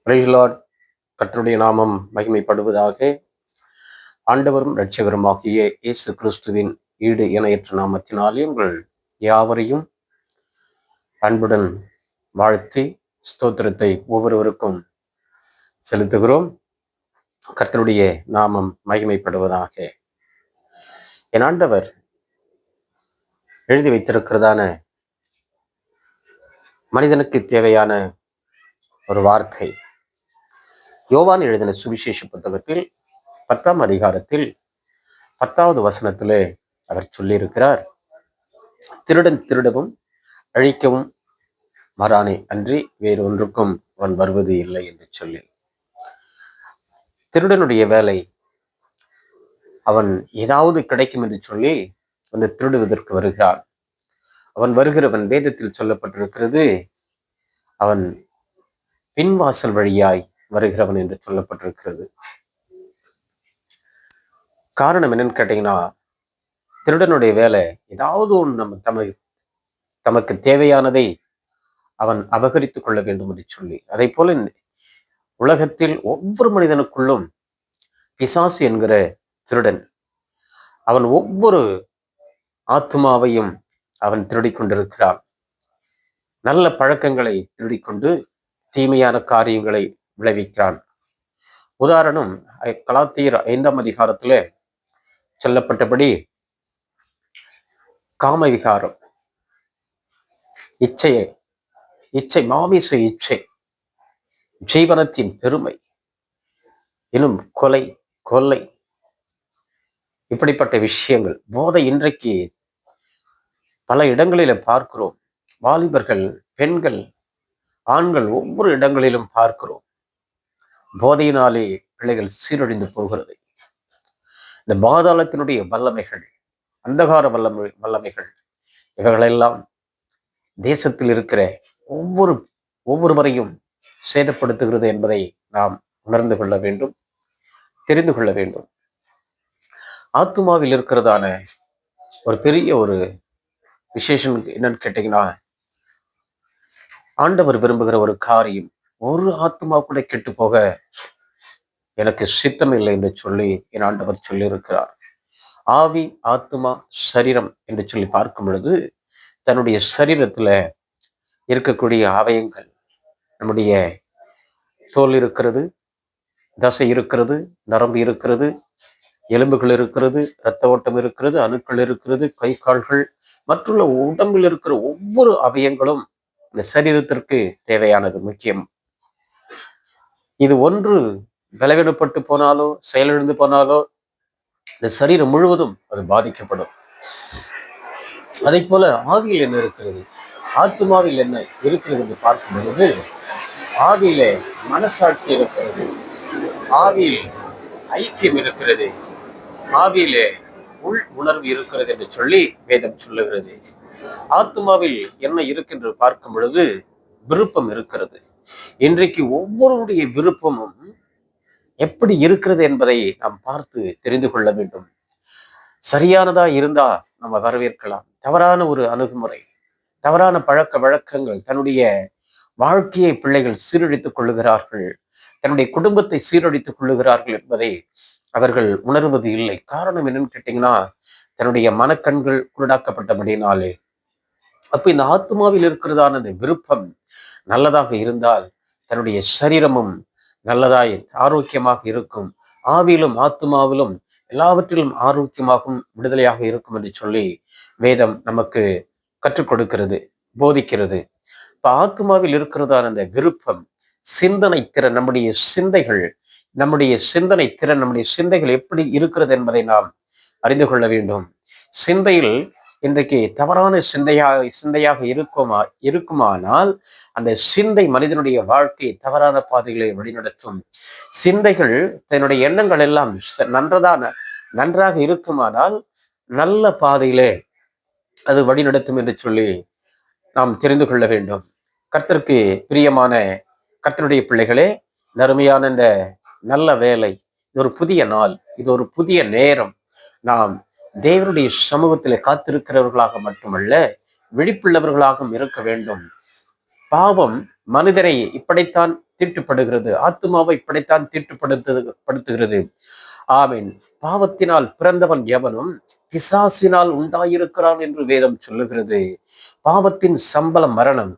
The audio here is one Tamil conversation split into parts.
Price Lord. கர்த்தருடைய நாமம் மகிமைப்படுவதாக. ஆண்டவரும் இரட்சகருமாகிய இயேசு கிறிஸ்துவின் ஈடு இணையற்ற நாமத்தினாலே உங்கள் யாவரையும் அன்புடன் வாழ்த்தி ஸ்தோத்திரத்தை ஒவ்வொருவருக்கும் செலுத்துகிறோம். கர்த்தருடைய நாமம் மகிமைப்படுவதாக. என் ஆண்டவர் எழுதி வைத்திருக்கிறதான மனிதனுக்கு தேவையான ஒரு வார்த்தை யோவான் எழுதின சுவிசேஷ புத்தகத்தில் 10ஆம் அதிகாரத்தில் 10வது வசனத்திலே அவர் சொல்லியிருக்கிறார், திருடன் திருடவும் அழிக்கவும் மறானே அன்றி வேறு ஒன்றுக்கும் அவன் வருவது இல்லை என்று சொல்லி. திருடனுடைய வேலை, அவன் ஏதாவது கிடைக்கும் என்று சொல்லி வந்து திருடுவதற்கு வருகிறான். அவன் வருகிறவன் வேதத்தில் சொல்லப்பட்டிருக்கிறது, அவன் பின்வாசல் வழியாய் வருகிறவன் என்று சொல்லப்பட்டிருக்கிறது. காரணம் என்னன்னு கேட்டீங்கன்னா, திருடனுடைய வேலை ஏதாவது ஒன்று தமக்கு தேவையானதை அவன் அபகரித்துக் கொள்ள வேண்டும் என்று சொல்லி. அதை போல உலகத்தில் ஒவ்வொரு மனிதனுக்குள்ளும் பிசாசு என்கிற திருடன் அவன் ஒவ்வொரு ஆத்மாவையும் அவன் திருடிக் கொண்டிருக்கிறான். நல்ல பழக்கங்களை திருடிக்கொண்டு தீமையான காரியங்களை விளைவிக்கிறான். உதாரணம், கலாத்தியர் 5ஆம் அதிகாரத்துல சொல்லப்பட்டபடி காம விகாரம், இச்சை, மாமிச இச்சை, ஜீவனத்தின் பெருமை, இன்னும் கொலை, இப்படிப்பட்ட விஷயங்கள், போதை இன்றைக்கு பல இடங்களில பார்க்கிறோம். வாலிபர்கள், பெண்கள், ஆண்கள் ஒவ்வொரு இடங்களிலும் பார்க்கிறோம். போதையினாலே பிள்ளைகள் சீரழிந்து போகிறது. இந்த பாதாளத்தினுடைய வல்லமைகள், அந்தகார வல்லமைகள், இவைகளெல்லாம் தேசத்தில் இருக்கிற ஒவ்வொருவரையும் சேதப்படுத்துகிறது என்பதை நாம் உணர்ந்து கொள்ள வேண்டும், தெரிந்து கொள்ள வேண்டும். ஆத்துமாவில் இருக்கிறதான ஒரு பெரிய ஒரு விசேஷம் என்னன்னு கேட்டீங்கன்னா, ஆண்டவர் விரும்புகிற ஒரு காரியம், ஒரு ஆத்மா கூட கெட்டு போக எனக்கு சித்தம் இல்லை என்று சொல்லி என் ஆண்டவர் சொல்லி இருக்கிறார். ஆவி, ஆத்மா, சரீரம் என்று சொல்லி பார்க்கும் பொழுது, தன்னுடைய சரீரத்துல இருக்கக்கூடிய அவயங்கள், நம்முடைய தோல் இருக்கிறது, தசை இருக்கிறது, நரம்பு இருக்கிறது, எலும்புகள் இருக்கிறது, இரத்த ஓட்டம் இருக்கிறது, அணுக்கள் இருக்கிறது, கை கால்கள், மற்றுள்ள உடம்பில் இருக்கிற ஒவ்வொரு அவயங்களும் இந்த சரீரத்திற்கு தேவையானது, முக்கியம். இது ஒன்று பலவீனப்பட்டு போனாலோ, செயலிழந்து போனாலோ, இந்த சரீரம் முழுவதும் அது பாதிக்கப்படும். அதை போல ஆவியில் என்ன இருக்கிறது, ஆத்மாவில் என்ன இருக்கிறது என்று பார்க்கும் பொழுது, ஆவியிலே மனசாட்சி இருக்கிறது, ஆவியில் ஐக்கியம் இருக்கிறது, ஆவியிலே உள் உணர்வு இருக்கிறது என்று சொல்லி வேதம் சொல்லுகிறது. ஆத்மாவில் என்ன இருக்கின்ற பார்க்கும் பொழுது விருப்பம் இருக்கிறது. இன்றைக்கு ஒவ்வொருடைய விருப்பமும் எப்படி இருக்கிறது என்பதை நாம் பார்த்து தெரிந்து கொள்ள வேண்டும். சரியானதா இருந்தா நம்ம வரவேற்கலாம். தவறான ஒரு அணுகுமுறை, தவறான பழக்க வழக்கங்கள், தன்னுடைய வாழ்க்கையை பிள்ளைகள் சீரழித்துக் கொள்ளுகிறார்கள், தன்னுடைய குடும்பத்தை சீரழித்துக் கொள்ளுகிறார்கள் என்பதை அவர்கள் உணர்வது இல்லை. காரணம் என்னன்னு கேட்டீங்கன்னா, தன்னுடைய மனக்கண்கள் குருடாக்கப்பட்டபடினாலே. அப்ப இந்த ஆத்மாவில் இருக்கிறதான அந்த விருப்பம் நல்லதாக இருந்தால் தன்னுடைய சரீரமும் நல்லதாய் ஆரோக்கியமாக இருக்கும். ஆவியிலும் ஆத்மாவிலும் எல்லாவற்றிலும் ஆரோக்கியமாகவும் விடுதலையாக இருக்கும் என்று சொல்லி வேதம் நமக்கு கற்றுக் கொடுக்கிறது, போதிக்கிறது. இப்ப ஆத்மாவில் இருக்கிறதான அந்த விருப்பம், சிந்தனை திறன், நம்முடைய சிந்தைகள் எப்படி இருக்கிறது என்பதை நாம் அறிந்து கொள்ள வேண்டும். சிந்தையில் இன்றைக்கு தவறான சிந்தையாக இருக்குமானால் அந்த சிந்தை மனிதனுடைய வாழ்க்கை தவறான பாதைகளை வழிநடத்தும். சிந்தைகள், தன்னுடைய எண்ணங்கள் எல்லாம் நன்றாக இருக்குமானால் நல்ல பாதையிலே அது வழிநடத்தும் என்று சொல்லி நாம் தெரிந்து கொள்ள வேண்டும். கர்த்தருக்கு பிரியமான கர்த்தருடைய பிள்ளைகளே, நறுமையான இந்த நல்ல வேலை, இது ஒரு புதிய நாள், இது ஒரு புதிய நேரம். நாம் தேவனுடைய சமூகத்திலே காத்திருக்கிறவர்களாக மட்டுமல்ல, விழிப்புள்ளவர்களாகவும் இருக்க வேண்டும். பாவம் மனிதரை இப்படித்தான் தீட்டுப்படுகிறது. ஆத்துமாவை இப்படித்தான் தீட்டுப்படுத்துகிறது. ஆமீன். பாவத்தினால் பிறந்தவன் எவனும் பிசாசினால் உண்டாயிருக்கிறான் என்று வேதம் சொல்லுகிறது. பாவத்தின் சம்பளம் மரணம்.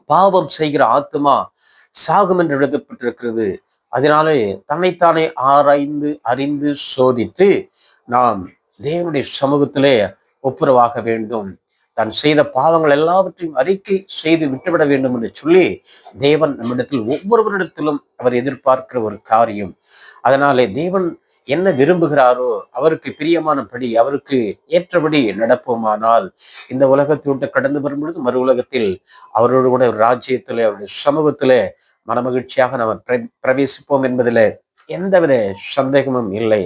பாவம் செய்கிற ஆத்துமா சாகும் என்று எழுதப்பட்டிருக்கிறது. அதனாலே தன்னைத்தானே ஆராய்ந்து அறிந்து சோதித்து நாம் தேவனுடைய சமூகத்திலே ஒப்புரவாக வேண்டும். தான் செய்த பாவங்கள் எல்லாவற்றையும் அறிக்கை செய்து விட்டுவிட வேண்டும் என்று சொல்லி தேவன் நம்மிடத்தில் ஒவ்வொருவரிடத்திலும் அவர் எதிர்பார்க்கிற ஒரு காரியம். அதனாலே தேவன் என்ன விரும்புகிறாரோ அவருக்கு பிரியமானபடி அவருக்கு ஏற்றபடி நடப்போமானால் இந்த உலகத்தை விட்டு கடந்து வரும் பொழுது மறு உலகத்தில் அவரோடு கூட ஒரு ராஜ்யத்திலே அவருடைய சமூகத்திலே மனமகிழ்ச்சியாக நாம் பிரவேசிப்போம் என்பதில் எந்தவித சந்தேகமும் இல்லை.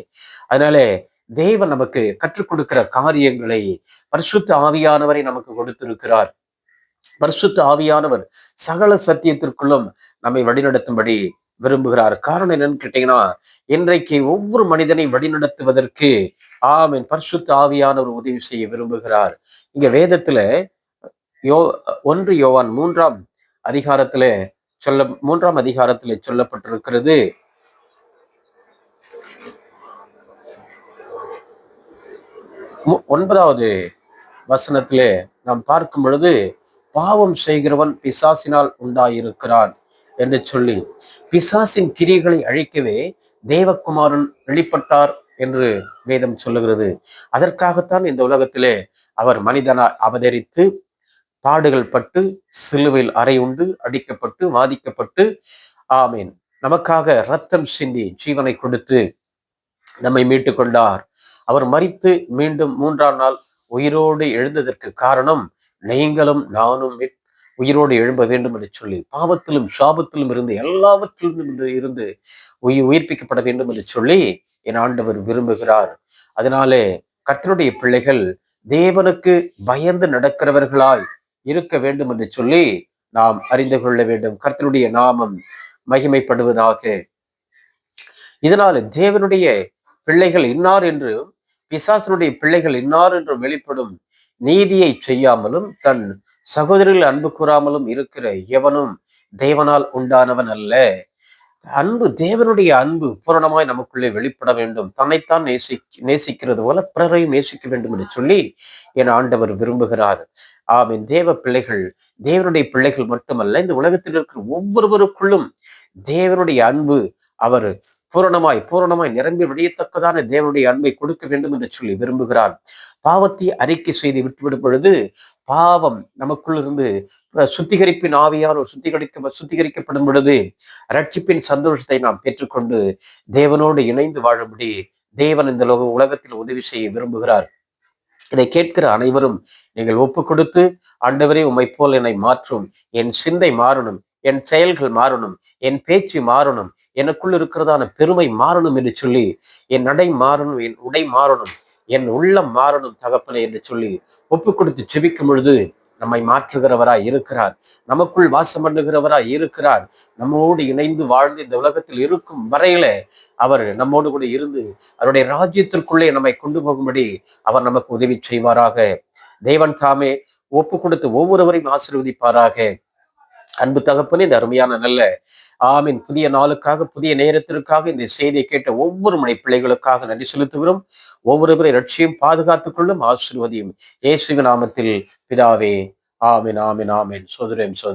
அதனாலே தேவன் நமக்கு கற்றுக் கொடுக்கிற காரியங்களை பரிசுத்த ஆவியானவரை நமக்கு கொடுத்திருக்கிறார். பரிசுத்த ஆவியானவர் சகல சத்தியத்திற்குள்ளும் நம்மை வழிநடத்தும்படி விரும்புகிறார். காரணம் என்னன்னு கேட்டீங்கன்னா, இன்றைக்கு ஒவ்வொரு மனிதனை வழிநடத்துவதற்கு பரிசுத்த ஆவியானவர் உதவி செய்ய விரும்புகிறார். இங்க வேதத்துல 1 யோவான் 3ஆம் அதிகாரத்திலே சொல்லப்பட்டிருக்கிறது. 9வது வசனத்திலே நாம் பார்க்கும் பொழுது, பாவம் செய்கிறவன் பிசாசினால் உண்டாயிருக்கிறான் என்று சொல்லி, பிசாசின் கிரியைகளை அழிக்கவே தேவகுமாரன் வெளிப்பட்டார் என்று வேதம் சொல்லுகிறது. அதற்காகத்தான் இந்த உலகத்திலே அவர் மனிதனாய் அவதரித்து பாடுகள் பட்டு சிலுவையில் அறை உண்டு அடிக்கப்பட்டு வாதிக்கப்பட்டு நமக்காக ரத்தம் சிந்தி ஜீவனை கொடுத்து நம்மை மீட்டு கொண்டார். அவர் மரித்து மீண்டும் 3ஆம் நாள் உயிரோடு எழுந்ததற்கு காரணம் நீங்களும் நானும் உயிரோடு எழும்ப வேண்டும் என்று சொல்லி, பாவத்திலும் சாபத்திலும் இருந்து எல்லாவற்றிலும் இருந்து உயிர்ப்பிக்கப்பட வேண்டும் என்று சொல்லி என் ஆண்டவர் விரும்புகிறார். அதனாலே கர்த்தருடைய பிள்ளைகள் தேவனுக்கு பயந்து நடக்கிறவர்களாய் இருக்க வேண்டும் என்று சொல்லி நாம் அறிந்து கொள்ள வேண்டும். கர்த்தருடைய நாமம் மகிமைப்படுவதாக. இதனால தேவனுடைய பிள்ளைகள் இன்னார் என்றும் பிசாசனுடைய பிள்ளைகள் இன்னார் என்றும் வெளிப்படும் நீதியை செய்யாமலும் தன் சகோதரில் அன்பு கூறாமலும் இருக்கிற எவனும் தேவனால் உண்டானவன் அல்ல. அன்பு, தேவனுடைய அன்பு பூரணமாய் நமக்குள்ளே வெளிப்பட வேண்டும். தன்னைத்தான் நேசிக்கிறது போல பிறரையும் நேசிக்க வேண்டும் என்று சொல்லி என் ஆண்டவர் விரும்புகிறார். தேவ பிள்ளைகள், தேவனுடைய பிள்ளைகள் மட்டுமல்ல, இந்த உலகத்தில் இருக்கிற ஒவ்வொருவருக்குள்ளும் தேவனுடைய அன்பு அவர் பூரணமாய் நிரம்பி விடையத்தக்கதான தேவனுடைய அன்பை கொடுக்க வேண்டும் என்று சொல்லி விரும்புகிறார். பாவத்தை அறிக்கை செய்து விட்டுவிடும் பொழுது பாவம் நமக்குள் இருந்து சுத்திகரிப்பின் ஆவியால் சுத்திகரிக்கப்படும் பொழுது ரட்சிப்பின் சந்தோஷத்தை நாம் பெற்றுக்கொண்டு தேவனோடு இணைந்து வாழும்படி தேவன் இந்த உலகத்தில் உதவி செய்ய விரும்புகிறார். இதை கேட்கிற அனைவரும் நீங்கள் ஒப்பு கொடுத்து, ஆண்டவரே உம்மை போல் என்னை மாற்றும், என் சிந்தை மாறணும், என் செயல்கள் மாறணும், என் பேச்சு மாறணும், எனக்குள் இருக்கிறதான பெருமை மாறணும் என்று சொல்லி, என் நடை மாறணும், என் உடை மாறணும், என் உள்ளம் மாறணும் தகப்பனே என்று சொல்லி ஒப்பு கொடுத்து செபிக்கும் பொழுது நம்மை மாற்றுகிறவராய் இருக்கிறார். நமக்குள் வாசம் பண்ணுகிறவராய் இருக்கிறார். நம்மோடு இணைந்து வாழ்ந்து இந்த உலகத்தில் இருக்கும் வரையில அவர் நம்மோடு கூட இருந்து அவருடைய ராஜ்யத்திற்குள்ளே நம்மை கொண்டு போகும்படி அவர் நமக்கு உதவி செய்வாராக. தேவன் தாமே ஒப்பு கொடுத்து ஒவ்வொருவரையும் ஆசீர்வதிப்பாராக. அன்பு தகப்பனே, இந்த அருமையான நல்ல புதிய நாளுக்காக, புதிய நேரத்திற்காக இந்த செய்தியை கேட்ட ஒவ்வொரு மனை பிள்ளைகளுக்காக நன்றி செலுத்துகிறோம். ஒவ்வொருவரை ரட்சியும் பாதுகாத்துக் கொள்ளும் ஆசீர்வதியும் இயேசுவின் நாமத்தில் பிதாவே. ஆமென், ஆமென், ஆமென். சோதரேன்.